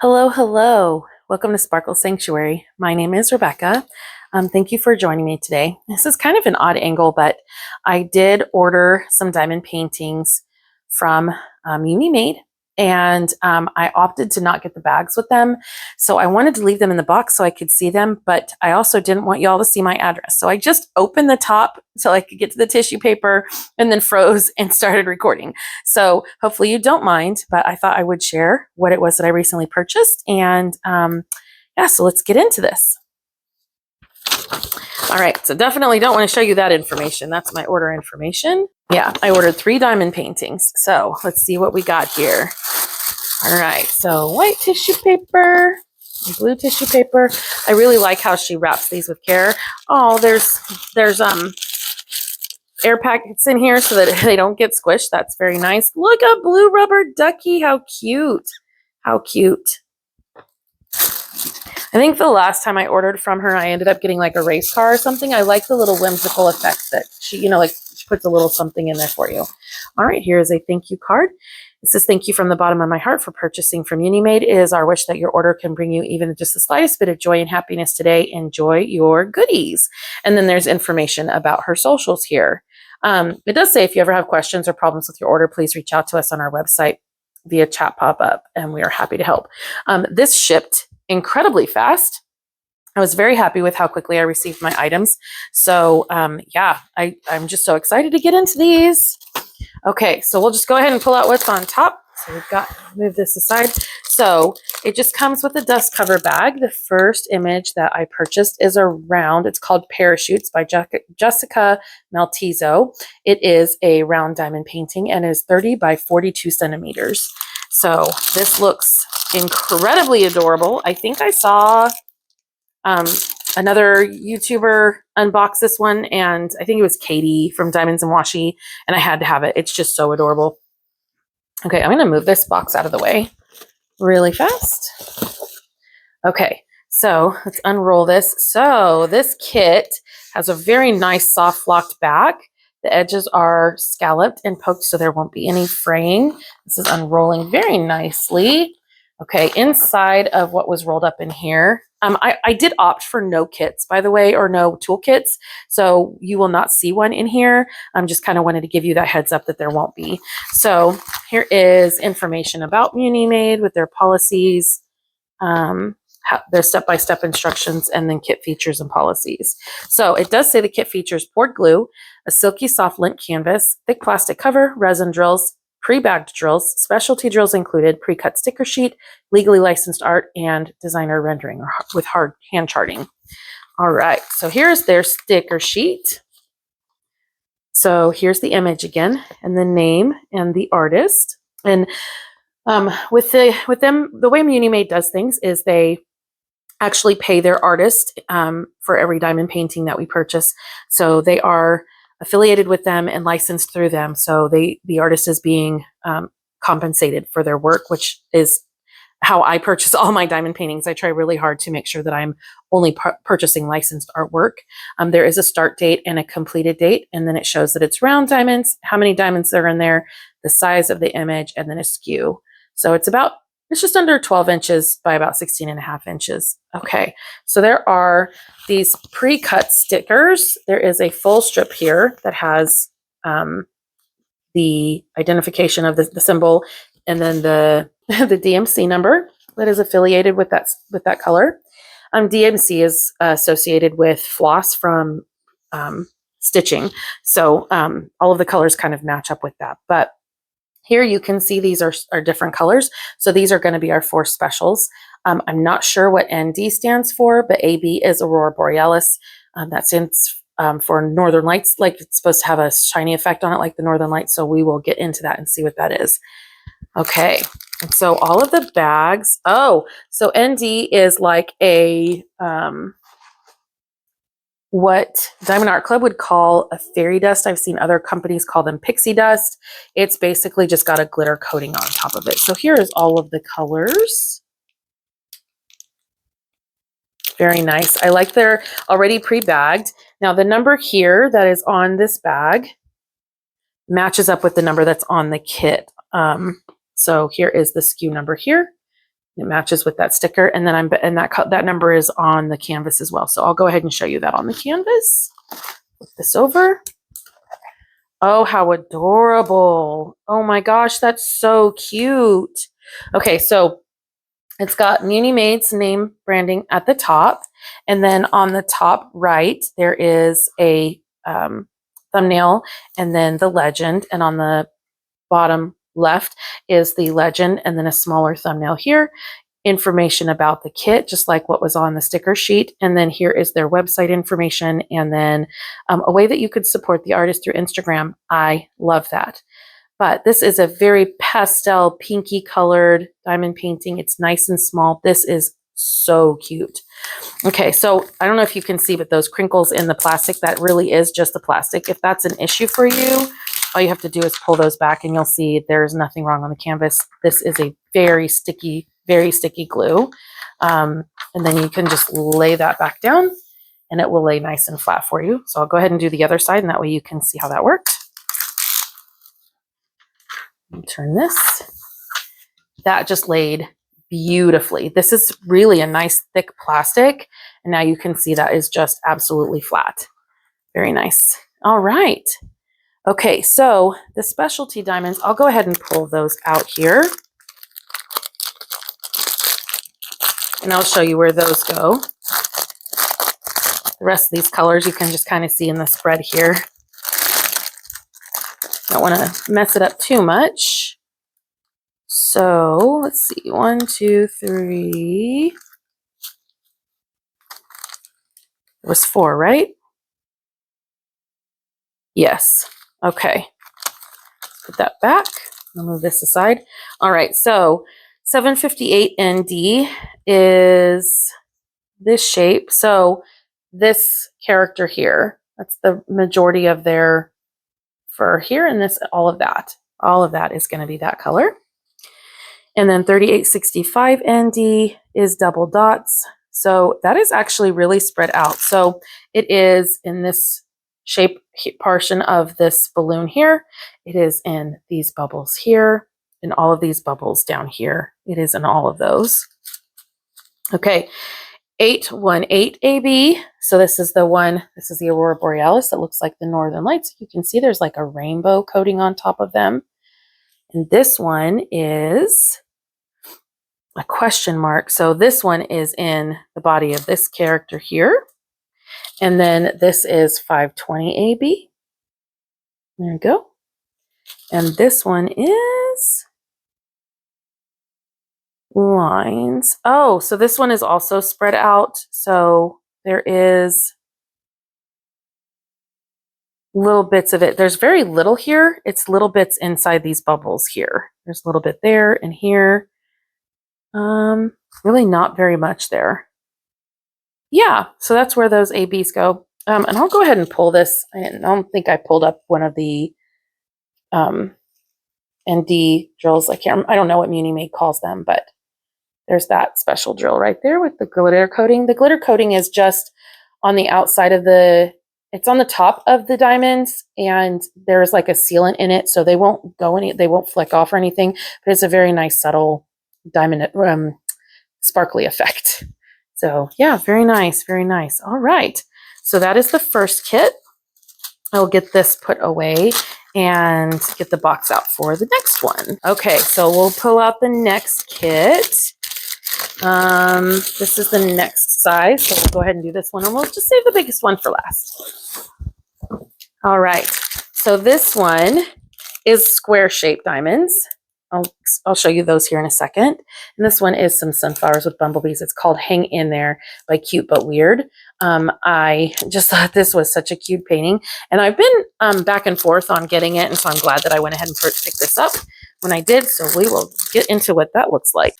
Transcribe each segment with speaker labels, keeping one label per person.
Speaker 1: Hello, hello. Welcome to Sparkle.Sanctuary. My name is Rebecca. Thank you for joining me today. This is kind of an odd angle, but I did order some diamond paintings from Munimade, and I opted to not get the bags with them. So I wanted to leave them in the box so I could see them, but I also didn't want y'all to see my address. So I just opened the top so I could get to the tissue paper and then froze and started recording. So hopefully you don't mind, but I thought I would share what it was that I recently purchased. And yeah, so let's get into this. All right, so definitely don't want to show you that information. That's my order information. Yeah, I ordered 3 diamond paintings. So let's see what we got here. All right, so white tissue paper, blue tissue paper. I really like how she wraps these with care. Oh, there's air packets in here so that they don't get squished. That's very nice. Look, a blue rubber ducky. How cute. How cute. I think the last time I ordered from her, I ended up getting like a race car or something. I like the little whimsical effects that she, like she puts a little something in there for you. All right, here is a thank you card. It says, thank you from the bottom of my heart for purchasing from Munimade. It is our wish that your order can bring you even just the slightest bit of joy and happiness today. Enjoy your goodies. And then there's information about her socials here. It does say if you ever have questions or problems with your order, please reach out to us on our website via chat pop-up, and we are happy to help. This shipped incredibly fast. I was very happy with how quickly I received my items. So yeah, I'm just so excited to get into these. Okay, so we'll just go ahead and pull out what's on top. So we've got, move this aside. So it just comes with a dust cover bag. The first image that I purchased is a round. It's called Paracutes by Jessica Maltezzo. It is a round diamond painting and is 30 by 42 centimeters. So this looks incredibly adorable. I think I saw another YouTuber unbox this one, and I think it was Katie from Diamonds and Washi, and I had to have it. It's just so adorable. Okay, I'm going to move this box out of the way really fast. Okay, so let's unroll this. So this kit has a very nice soft locked back. The edges are scalloped and poked so there won't be any fraying. This is unrolling very nicely. Okay, inside of what was rolled up in here, I did opt for no kits, by the way, or no toolkits, so you will not see one in here. I'm just kind of wanted to give you that heads up that there won't be. So here is information about Munimade with their policies, their step-by-step instructions, and then kit features and policies. So it does say the kit features poured glue, a silky soft lint canvas, thick plastic cover, resin drills, pre-bagged drills, specialty drills included, pre-cut sticker sheet, legally licensed art, and designer rendering with hard hand charting. All right, so here's their sticker sheet. So here's the image again, and the name and the artist. And with them, the way Munimade does things is they actually pay their artist for every diamond painting that we purchase. So they are affiliated with them and licensed through them. So the artist is being compensated for their work, which is how I purchase all my diamond paintings. I try really hard to make sure that I'm only purchasing licensed artwork. There is a start date and a completed date, and then it shows that it's round diamonds, how many diamonds are in there, the size of the image, and then a skew. So it's just under 12 inches by about 16.5 inches. Okay, so there are these pre-cut stickers. There is a full strip here that has the identification of the symbol, and then the DMC number that is affiliated with that color. DMC is associated with floss from stitching, so all of the colors kind of match up with that. But here you can see these are different colors. So these are going to be our 4 specials. I'm not sure what ND stands for, but AB is Aurora Borealis. That stands for Northern Lights, like it's supposed to have a shiny effect on it like the Northern Lights. So we will get into that and see what that is. Okay, and so all of the bags. Oh, so ND is like a what Diamond Art Club would call a fairy dust. I've seen other companies call them pixie dust. It's basically just got a glitter coating on top of it. So here is all of the colors. Very nice. I like they're already pre-bagged. Now the number here that is on this bag matches up with the number that's on the kit. So here is the SKU number here. It matches with that sticker, and then that number is on the canvas as well. So I'll go ahead and show you that on the canvas. Flip this over. Oh, how adorable. Oh my gosh, that's so cute. Okay, so it's got Munimade's name branding at the top, and then on the top right there is a thumbnail and then the legend, and on the bottom left is the legend and then a smaller thumbnail here. Information about the kit, just like what was on the sticker sheet. And then here is their website information, and then a way that you could support the artist through Instagram. I love that. But this is a very pastel, pinky colored diamond painting. It's nice and small. This is so cute. Okay, so I don't know if you can see, but those crinkles in the plastic, that really is just the plastic. If that's an issue for you, all you have to do is pull those back and you'll see there's nothing wrong on the canvas. This is a very sticky glue. And then you can just lay that back down and it will lay nice and flat for you. So I'll go ahead and do the other side, and that way you can see how that works. Turn this. That just laid beautifully. This is really a nice thick plastic, and now you can see that is just absolutely flat. Very nice. All right. Okay, so the specialty diamonds, I'll go ahead and pull those out here, and I'll show you where those go. The rest of these colors you can just kind of see in the spread here. Don't want to mess it up too much. So let's see, 1, 2, 3. There was 4, right? Yes. Okay. Put that back. I'll move this aside. All right, so 758 ND is this shape. So this character here, that's the majority of their fur here, and this, all of that is going to be that color. And then 3865 ND is double dots. So that is actually really spread out. So it is in this shape portion of this balloon here. It is in these bubbles here, in all of these bubbles down here. It is in all of those. Okay, 818 AB. So this is the one, this is the Aurora Borealis that looks like the Northern Lights. You can see there's like a rainbow coating on top of them. And this one is a question mark. So this one is in the body of this character here. And then this is 520 AB. There we go. And this one is lines. Oh, so this one is also spread out. So there is little bits of it. There's very little here. It's little bits inside these bubbles here. There's a little bit there and here. Really not very much there. Yeah, so that's where those ABs go. And I'll go ahead and pull this. I don't think I pulled up one of the ND drills. I don't know what Munimade calls them, but there's that special drill right there with the glitter coating. The glitter coating is just on the outside of it's on the top of the diamonds, and there's like a sealant in it, so they won't they won't flick off or anything, but it's a very nice subtle diamond sparkly effect. So yeah, very nice, very nice. All right, so that is the first kit. I'll get this put away and get the box out for the next one. Okay, so we'll pull out the next kit. This is the next size, so we'll go ahead and do this one, and we'll just save the biggest one for last. All right, so this one is square-shaped diamonds. I'll show you those here in a second. And this one is some sunflowers with bumblebees. It's called Hang In There by Cute But Weird. I just thought this was such a cute painting. And I've been back and forth on getting it, and so I'm glad that I went ahead and picked this up when I did. So we will get into what that looks like.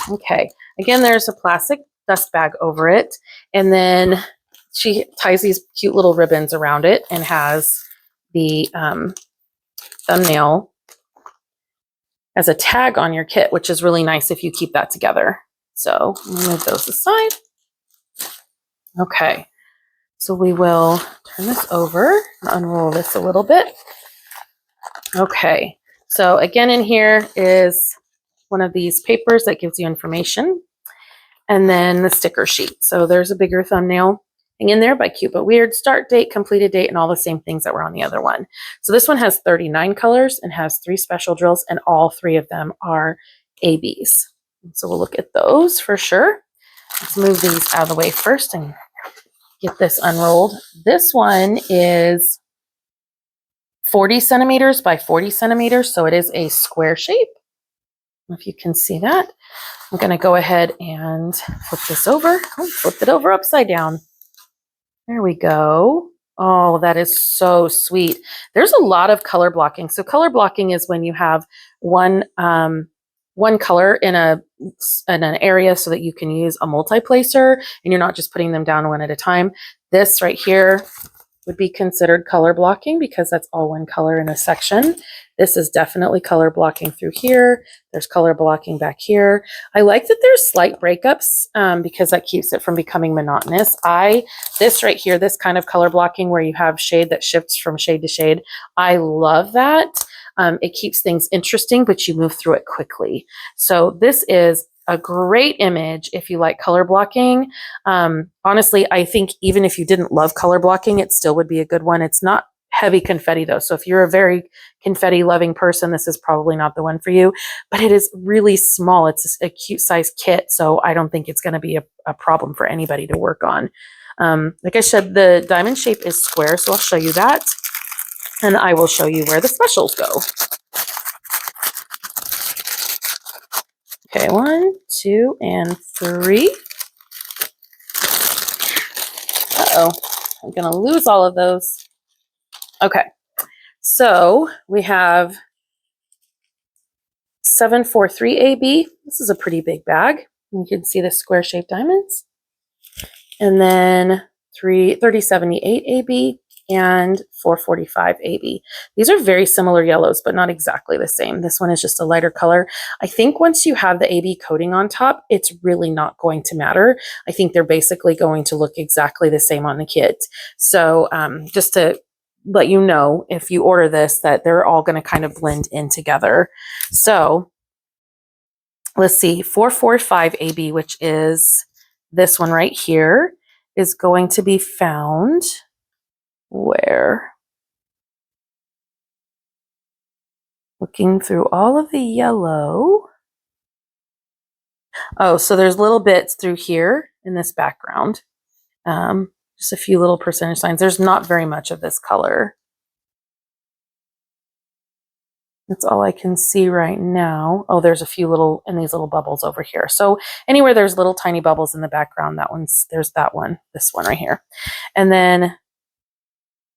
Speaker 1: Okay, again, there's a plastic dust bag over it, and then she ties these cute little ribbons around it and has the thumbnail as a tag on your kit, which is really nice if you keep that together. So move those aside. Okay, so we will turn this over and unroll this a little bit. Okay, so again in here is one of these papers that gives you information, and then the sticker sheet. So there's a bigger thumbnail in there by Cute But Weird, start date, completed date, and all the same things that were on the other one. So this one has 39 colors and has 3 special drills, and all 3 of them are ABs. So we'll look at those for sure. Let's move these out of the way first and get this unrolled. This one is 40 centimeters by 40 centimeters, so it is a square shape. If you can see that. I'm going to go ahead and flip this over. Oh, flip it over upside down. There we go. Oh, that is so sweet. There's a lot of color blocking. So color blocking is when you have one color in an area so that you can use a multi-placer and you're not just putting them down one at a time. This right here would be considered color blocking because that's all one color in a section. This is definitely color blocking through here. There's color blocking back here. I like that there's slight breakups because that keeps it from becoming monotonous. This right here, this kind of color blocking where you have shade that shifts from shade to shade, I love that. It keeps things interesting, but you move through it quickly. So this is a great image if you like color blocking. Honestly, I think even if you didn't love color blocking, it still would be a good one. It's not heavy confetti though. So if you're a very confetti loving person, this is probably not the one for you, but it is really small. It's a cute size kit. So I don't think it's going to be a problem for anybody to work on. Like I said, the diamond shape is square. So I'll show you that. And I will show you where the specials go. Okay, 1, 2, and 3. Uh-oh, I'm going to lose all of those. Okay, so we have 743 AB. This is a pretty big bag. You can see the square-shaped diamonds. And then 3078 AB and 445 AB. These are very similar yellows, but not exactly the same. This one is just a lighter color. I think once you have the AB coating on top, it's really not going to matter. I think they're basically going to look exactly the same on the kit. So just to let you know, if you order this, that they're all going to kind of blend in together. So let's see, 445 AB, which is this one right here, is going to be found where? Looking through all of the yellow. Oh, so there's little bits through here in this background. Just a few little percentage signs. There's not very much of this color. That's all I can see right now. Oh, there's a few little in these little bubbles over here. So anywhere there's little tiny bubbles in the background, there's that one, this one right here. And then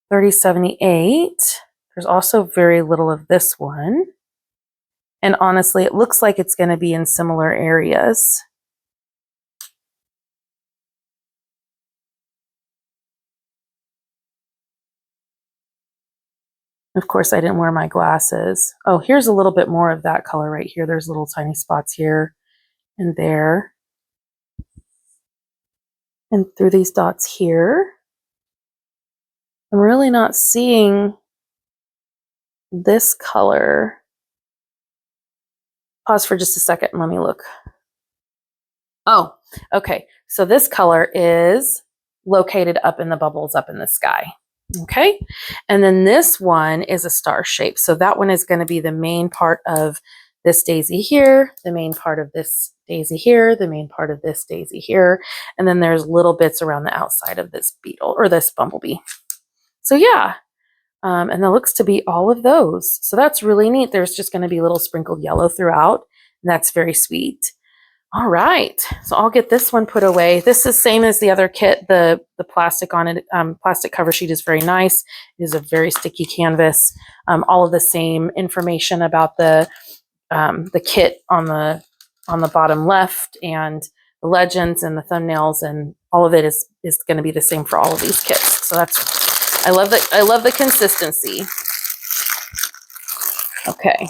Speaker 1: 3078, there's also very little of this one. And honestly, it looks like it's going to be in similar areas. Of course, I didn't wear my glasses. Oh, here's a little bit more of that color right here. There's little tiny spots here and there. And through these dots here. I'm really not seeing this color. Pause for just a second and let me look. Oh, okay. So this color is located up in the bubbles up in the sky. Okay. And then this one is a star shape. So that one is going to be the main part of this daisy here, the main part of this daisy here, the main part of this daisy here. And then there's little bits around the outside of this beetle or this bumblebee. So yeah. And that looks to be all of those. So that's really neat. There's just going to be a little sprinkled yellow throughout. And that's very sweet. All right. So I'll get this one put away. This is same as the other kit. The plastic on it, plastic cover sheet is very nice. It is a very sticky canvas. All of the same information about the kit on the bottom left, and the legends and the thumbnails, and all of it is going to be the same for all of these kits. So I love the consistency. Okay,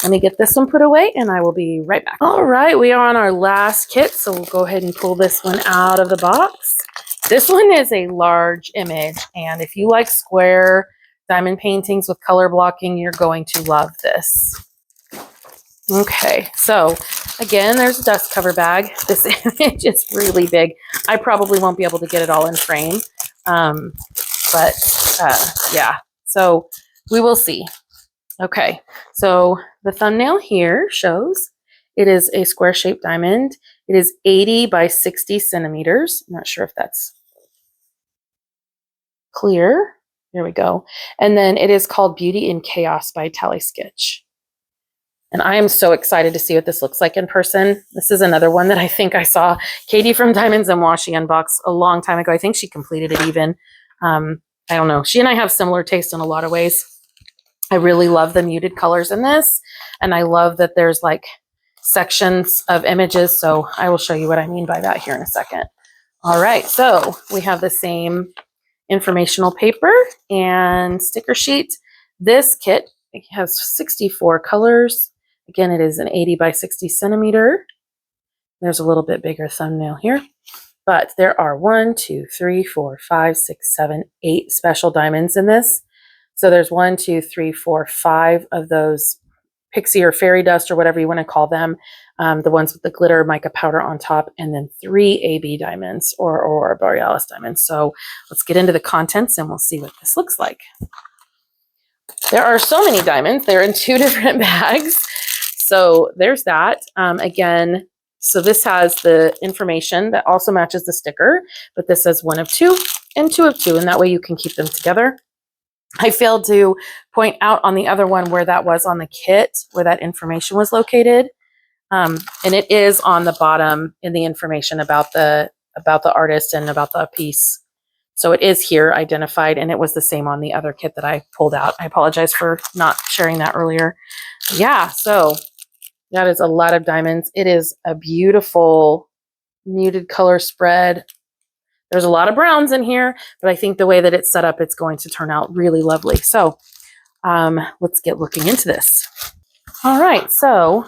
Speaker 1: let me get this one put away and I will be right back. All right, we are on our last kit, so we'll go ahead and pull this one out of the box. This one is a large image, and if you like square diamond paintings with color blocking, you're going to love this. Okay, so again, there's a dust cover bag. This image is really big. I probably won't be able to get it all in frame, yeah, so we will see. Okay, so the thumbnail here shows it is a square-shaped diamond. It is 80 by 60 centimeters. I'm not sure if that's clear. There we go. And then it is called Beauty in Chaos by Tally Sketch. And I am so excited to see what this looks like in person. This is another one that I think I saw Katie from Diamonds and Washi unbox a long time ago. I think she completed it even. I don't know. She and I have similar taste in a lot of ways. I really love the muted colors in this. And I love that there's like sections of images. So I will show you what I mean by that here in a second. All right. So we have the same informational paper and sticker sheet. This kit, it has 64 colors. Again, it is an 80 by 60 centimeter. There's a little bit bigger thumbnail here, but there are 1, 2, 3, 4, 5, 6, 7, 8 special diamonds in this. So there's 1, 2, 3, 4, 5 of those pixie or fairy dust or whatever you want to call them. The ones with the glitter mica powder on top, and then 3 AB diamonds or Aurora Borealis diamonds. So let's get into the contents and we'll see what this looks like. There are so many diamonds. They're in 2 different bags. So there's that. Again, so this has the information that also matches the sticker, but this says 1 of 2 and 2 of 2, and that way you can keep them together. I failed to point out on the other one where that was on the kit, where that information was located. And it is on the bottom in the information about the artist and about the piece. So it is here identified, and it was the same on the other kit that I pulled out. I apologize for not sharing that earlier. Yeah, so that is a lot of diamonds. It is a beautiful muted color spread. There's a lot of browns in here, but I think the way that it's set up, it's going to turn out really lovely. So let's get looking into this. All right, so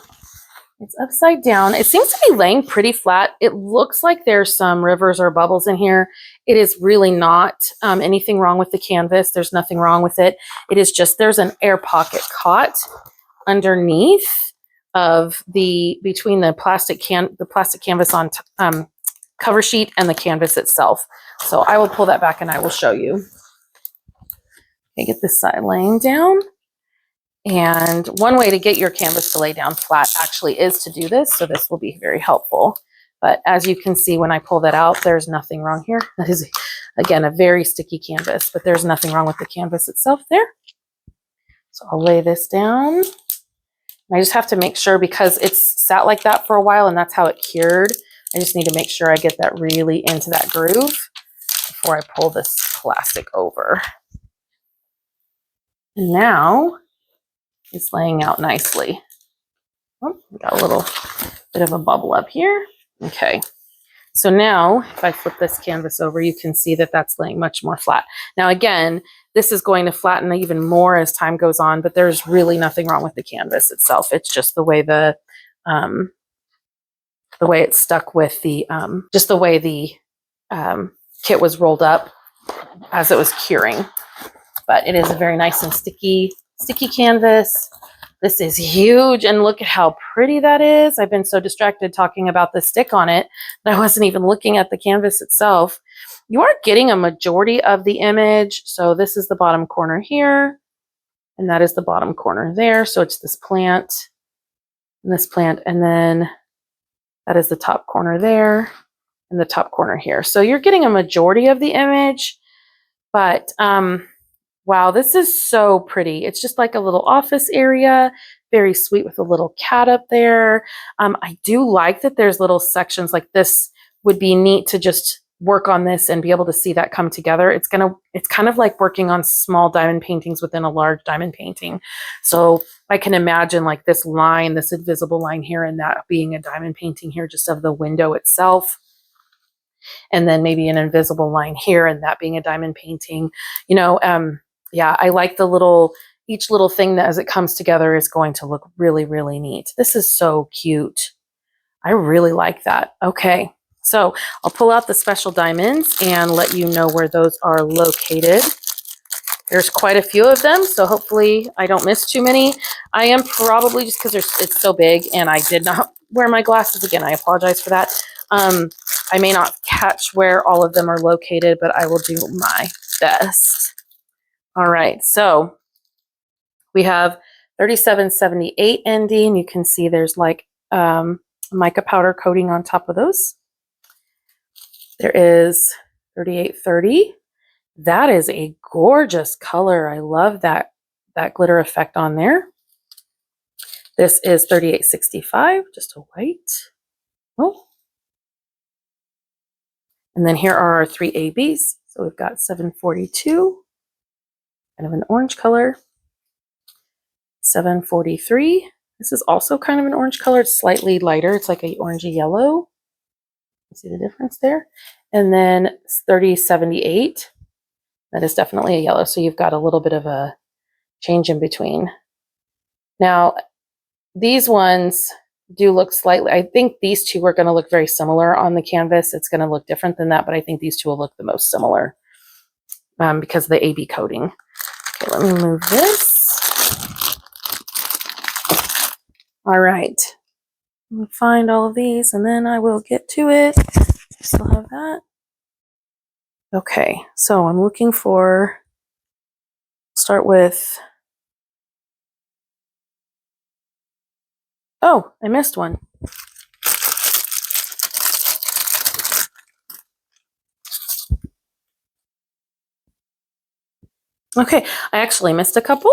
Speaker 1: it's upside down. It seems to be laying pretty flat. It looks like there's some rivers or bubbles in here. It is really not anything wrong with the canvas. There's nothing wrong with it. It is just there's an air pocket caught underneath of between the plastic canvas on cover sheet and the canvas itself. So I will pull that back and I will show you. Okay, get this side laying down. And one way to get your canvas to lay down flat actually is to do this. So this will be very helpful. But as you can see, when I pull that out, there's nothing wrong here. That is, again, a very sticky canvas, but there's nothing wrong with the canvas itself there. So I'll lay this down. I just have to make sure, because it's sat like that for a while and that's how it cured. I just need to make sure I get that really into that groove before I pull this plastic over. And now it's laying out nicely. Oh, we got a little bit of a bubble up here. Okay. So now if I flip this canvas over, you can see that that's laying much more flat. Now, again, this is going to flatten even more as time goes on, but there's really nothing wrong with the canvas itself. It's just the way way it's stuck with the, just the way the kit was rolled up as it was curing. But it is a very nice and sticky canvas. This is huge, and look at how pretty that is. I've been so distracted talking about the stick on it that I wasn't even looking at the canvas itself. You are getting a majority of the image. So this is the bottom corner here, and that is the bottom corner there. So it's this plant, and then that is the top corner there, and the top corner here. So you're getting a majority of the image, but wow, this is so pretty. It's just like a little office area, very sweet with a little cat up there. I do like that there's little sections like this. Would be neat to just work on this and be able to see that come together. It's kind of like working on small diamond paintings within a large diamond painting. So I can imagine like this line, this invisible line here, and that being a diamond painting here just of the window itself. And then maybe an invisible line here and that being a diamond painting. You know, yeah, I like each little thing that as it comes together is going to look really, really neat. This is so cute. I really like that. Okay, so I'll pull out the special diamonds and let you know where those are located. There's quite a few of them, so hopefully I don't miss too many. I am probably, just because it's so big and I did not wear my glasses again, I apologize for that. I may not catch where all of them are located, but I will do my best. All right, so we have 3778 ND, and you can see there's like mica powder coating on top of those. There is 3830. That is a gorgeous color. I love that glitter effect on there. This is 3865, just a white. Oh. And then here are our 3 ABs. So we've got 742, kind of an orange color. 743. This is also kind of an orange color. It's slightly lighter. It's like a orangey yellow. You see the difference there? And then 3078. That is definitely a yellow. So you've got a little bit of a change in between. Now, these ones do look slightly, I think these two are going to look very similar on the canvas. It's going to look different than that, but I think these two will look the most similar because of the AB coating. Okay, let me move this. All right, let me find all of these and then I will get to it. I still have that. Okay, so I'm looking for, start with, oh, I missed one. Okay, I actually missed a couple.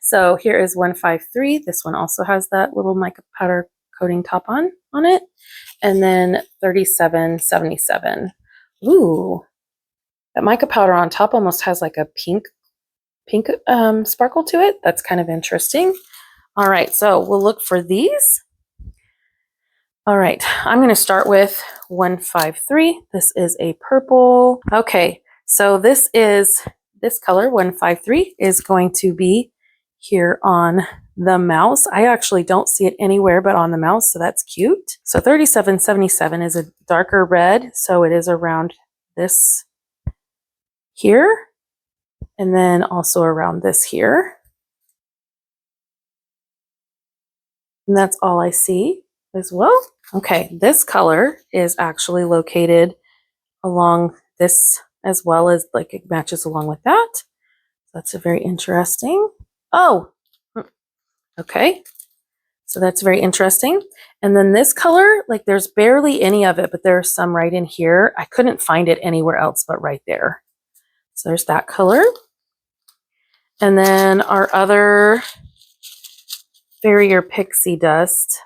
Speaker 1: So here is 153. This one also has that little mica powder coating top on it. And then 3777. Ooh, that mica powder on top almost has like a pink sparkle to it. That's kind of interesting. All right, so we'll look for these. All right, I'm going to start with 153. This is a purple. Okay, so this color 153 is going to be here on the mouse. I actually don't see it anywhere but on the mouse, so that's cute. So 3777 is a darker red, so it is around this here, and then also around this here. And that's all I see as well. Okay, this color is actually located along this as well, as like it matches along with that. That's a very interesting. Oh, okay. So that's very interesting. And then this color, like there's barely any of it, but there's some right in here. I couldn't find it anywhere else but right there. So there's that color. And then our other Farrier Pixie Dust.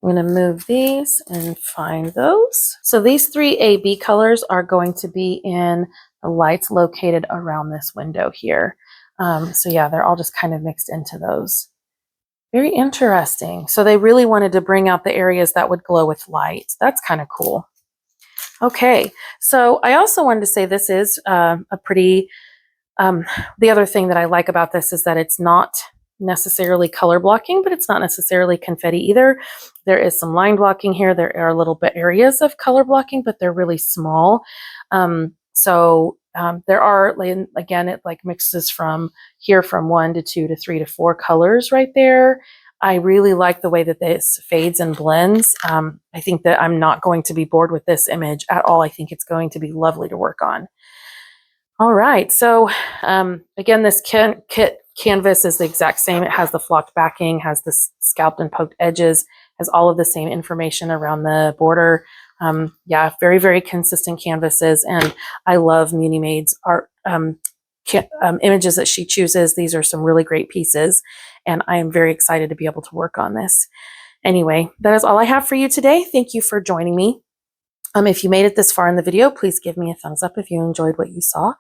Speaker 1: I'm going to move these and find those. So these 3 AB colors are going to be in the lights located around this window here. So yeah, they're all just kind of mixed into those. Very interesting. So they really wanted to bring out the areas that would glow with light. That's kind of cool. Okay, so I also wanted to say this is a pretty, the other thing that I like about this is that it's not necessarily color blocking, but it's not necessarily confetti either. There is some line blocking here. There are a little bit areas of color blocking, but they're really small. There are, again, it like mixes from here from 1 to 2 to 3 to 4 colors right there. I really like the way that this fades and blends. I think that I'm not going to be bored with this image at all. I think it's going to be lovely to work on. All right, so again, this kit canvas is the exact same. It has the flocked backing, has the scalped and poked edges, has all of the same information around the border. Yeah, very, very consistent canvases, and I love Munimade's art images that she chooses. These are some really great pieces, and I am very excited to be able to work on this. Anyway, that is all I have for you today. Thank you for joining me. If you made it this far in the video, please give me a thumbs up if you enjoyed what you saw.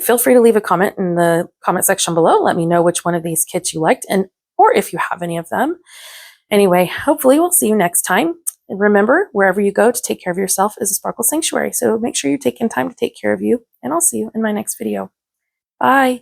Speaker 1: Feel free to leave a comment in the comment section below. Let me know which one of these kits you liked, or if you have any of them. Anyway, hopefully we'll see you next time. And remember, wherever you go, to take care of yourself is a Sparkle Sanctuary. So make sure you're taking time to take care of you, and I'll see you in my next video. Bye.